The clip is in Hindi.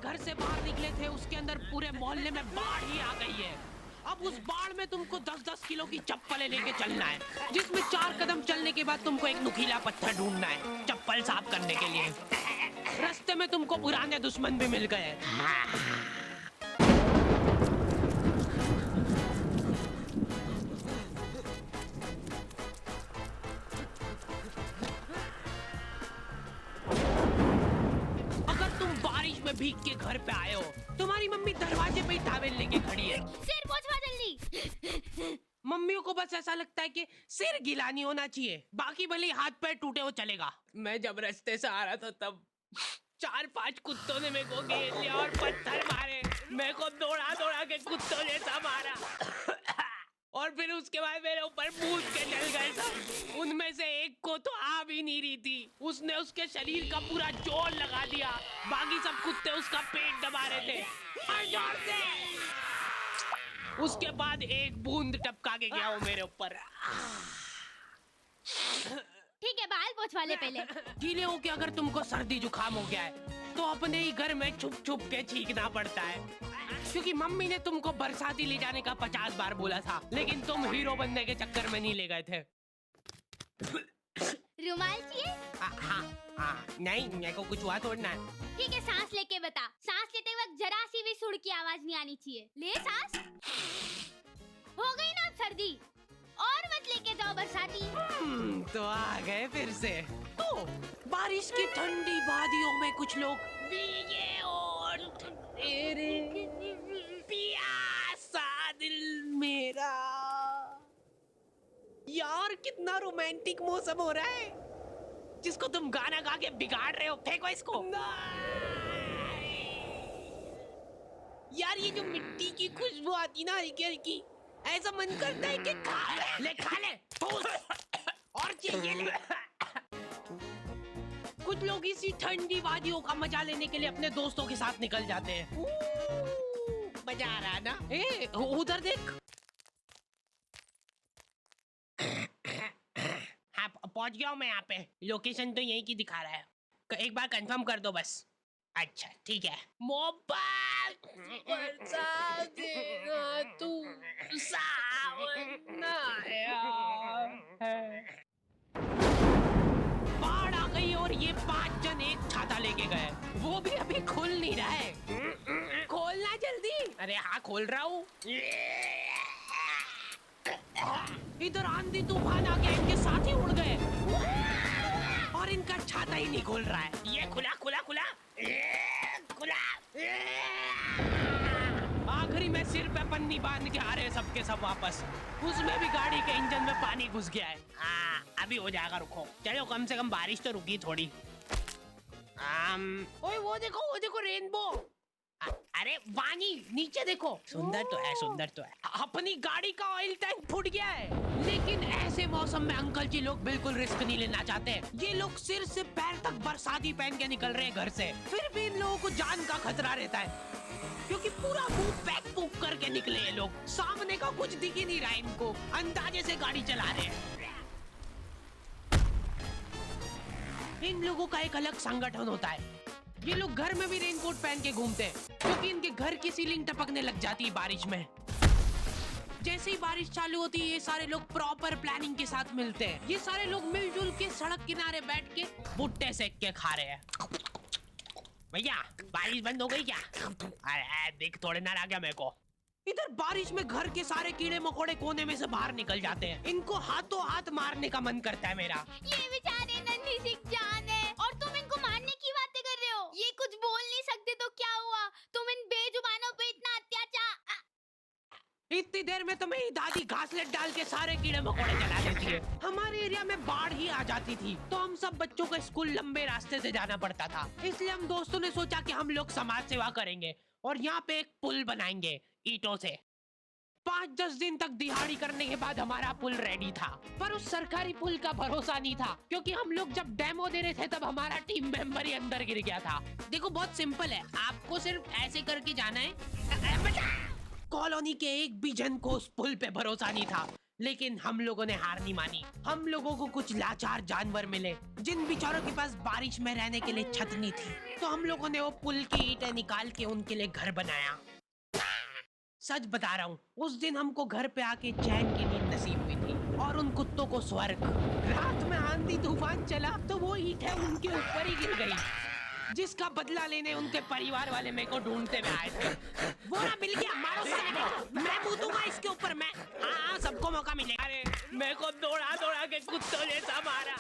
घर से बाहर निकले थे उसके अंदर पूरे मोहल्ले में बाढ़ ही आ गई है। अब उस बाढ़ में तुमको 10-10 किलो की चप्पलें लेके चलना है, जिसमें 4 कदम चलने के बाद तुमको एक नुकीला पत्थर ढूंढना है चप्पल साफ करने के लिए। रास्ते में तुमको पुराने दुश्मन भी मिल गए। भीग के घर पे आए हो, तुम्हारी मम्मी दरवाजे पे ही टॉवेल लेके खड़ी है। सिर पोंछवा जल्दी। मम्मियों को बस ऐसा लगता है कि सिर गीला नहीं होना चाहिए, बाकी भले हाथ पैर टूटे हो चलेगा। मैं जब रास्ते से आ रहा था तब 4-5 कुत्तों ने मेरे को घेर लिया और पत्थर मारे, मेरे को दौड़ा दौड़ा के कुत्तों जैसा मारा और फिर उसके बाद मेरे ऊपर कूद के चल गए सब। उनमें से एक को तो आ भी नहीं रही थी, उसने उसके शरीर का पूरा जोर लगा दिया, बाकी सब कुत्ते उसका पेट दबा रहे थे जोर से। उसके बाद एक बूंद टपका के गया वो मेरे ऊपर। ठीक है, बाल पोंछवा ले पहले। गीले हो के अगर तुमको सर्दी जुकाम हो गया है तो अपने ही घर में छुप छुप के छींकना पड़ता है, क्योंकि मम्मी ने तुमको बरसाती ले जाने का 50 बार बोला था, लेकिन तुम हीरो बनने के चक्कर में नहीं ले गए थे। रुमाल चाहिए? हाँ, नहीं मेरे को कुछ हुआ तोड़ना है। ठीक है, सांस लेके बता। सांस लेते वक्त जरा सी भी सुर की आवाज नहीं आनी चाहिए। ले सांस। हो गई ना सर्दी, और मत लेके जाओ बरसाती। तो आ गए फिर से। तो बारिश की ठंडी वादियों में कुछ लोग भीगे और तेरे प्यासा दिल मेरा। यार कितना रोमांटिक मौसम हो रहा है, जिसको तुम गाना गा के बिगाड़ रहे हो। फेंको इसको। यार ये जो मिट्टी की खुशबू आती ना हल्की हल्की, ऐसा मन करता है कि खा ले और चाहिए ले। कुछ लोग इसी ठंडी वादियों का मजा लेने के लिए अपने दोस्तों के साथ निकल जाते हैं। मजा आ रहा है ना? उधर देख। हाँ पहुंच गया हूँ मैं यहाँ पे। लोकेशन तो यहीं की दिखा रहा है, एक बार कंफर्म कर दो बस। अच्छा ठीक है। मोहब्बत बरसा देना तू सावन आया है। बाढ़ आ गई और ये 5 जन एक छाता लेके गए, वो भी अभी खुल नहीं रहा है। खोलना जल्दी। अरे हाँ खोल रहा हूँ। इधर आंधी तूफान आ गया, इनके साथ ही उड़ गए और इनका छाता ही नहीं खोल रहा है। ये खुला खुला खुला खुला। आखिरी में सिर पे पन्नी बांध के आ रहे सबके सब वापस। उसमें भी गाड़ी के इंजन में पानी घुस गया है। हाँ अभी हो जाएगा, रुको। चलो कम से कम बारिश तो रुकी थोड़ी। ओए वो देखो रेनबो। अरे वानी नीचे देखो। सुंदर तो है, सुंदर तो है। अपनी गाड़ी का ऑयल टैंक फूट गया है, लेकिन ऐसे मौसम में अंकल जी लोग बिल्कुल रिस्क नहीं लेना चाहते। ये लोग सिर से पैर तक बरसाती पहन के निकल रहे हैं घर से, फिर भी इन लोगों को जान का खतरा रहता है, क्योंकि पूरा मुंह पैक पुक करके निकले ये लोग। सामने का कुछ दिख ही नहीं रहा इनको, अंदाजे से गाड़ी चला रहे हैं। इन लोगों का एक अलग संगठन होता है। ये लोग घर में भी रेनकोट पहन के घूमते हैं, क्योंकि इनके घर की सीलिंग टपकने लग जाती है बारिश में। जैसे ही बारिश चालू होती है ये सारे लोग प्रॉपर प्लानिंग के साथ मिलते हैं। ये सारे लोग मिलजुल के सड़क किनारे बैठ के भुट्टे सेक के खा रहे हैं। भैया बारिश बंद हो गई क्या? अरे देख थोड़े ना आ गया मेरे को। इधर बारिश में घर के सारे कीड़े मकोड़े कोने में से बाहर निकल जाते हैं। इनको हाथों हाथ मारने का मन करता है मेरा। ये बेचारे नन्ही सी जान है और तुम इनको मारने की बातें कर रहे हो। ये कुछ बोल नहीं सकते तो क्या हुआ? तुम इन बेजुबानों पे इतना अत्याचार। इतनी देर में तो मेरी दादी घासलेट डाल के सारे कीड़े मकोड़े जला देती है। हमारे एरिया में बाढ़ ही आ जाती थी तो हम सब बच्चों को स्कूल लंबे रास्ते से जाना पड़ता था। इसलिए हम दोस्तों ने सोचा कि हम लोग समाज सेवा करेंगे और यहाँ पे एक पुल बनाएंगे ईंटों से। 5-10 दिन तक दिहाड़ी करने के बाद हमारा पुल रेडी था, पर उस सरकारी पुल का भरोसा नहीं था, क्योंकि हम लोग जब डेमो दे रहे थे तब हमारा टीम मेंबर ही अंदर गिर गया था। देखो बहुत सिंपल है, आपको सिर्फ ऐसे करके जाना है। कॉलोनी के एक भी जन को उस पुल पे भरोसा नहीं था, लेकिन हम लोगों ने हार नहीं मानी। हम लोगों को कुछ लाचार जानवर मिले जिन बेचारों के पास बारिश में रहने के लिए छत नहीं थी, तो हम लोगों ने वो पुल की ईंटें निकाल के उनके लिए घर बनाया। सच बता रहा हूँ, उस दिन हमको घर पे आके चैन की नींद नसीब हुई थी और उन कुत्तों को स्वर्ग। रात में आंधी तूफान चला तो वो ईंटें उनके ऊपर ही गिर गई, जिसका बदला लेने उनके परिवार वाले मेरे को ढूंढते हुए आए थे। वो ना मिल गया, मारो साले को। मैं मुतूंगा इसके ऊपर। मैं हाँ, सबको मौका मिलेगा। अरे मेरे को दौड़ा दौड़ा के कुत्तों जैसा मारा।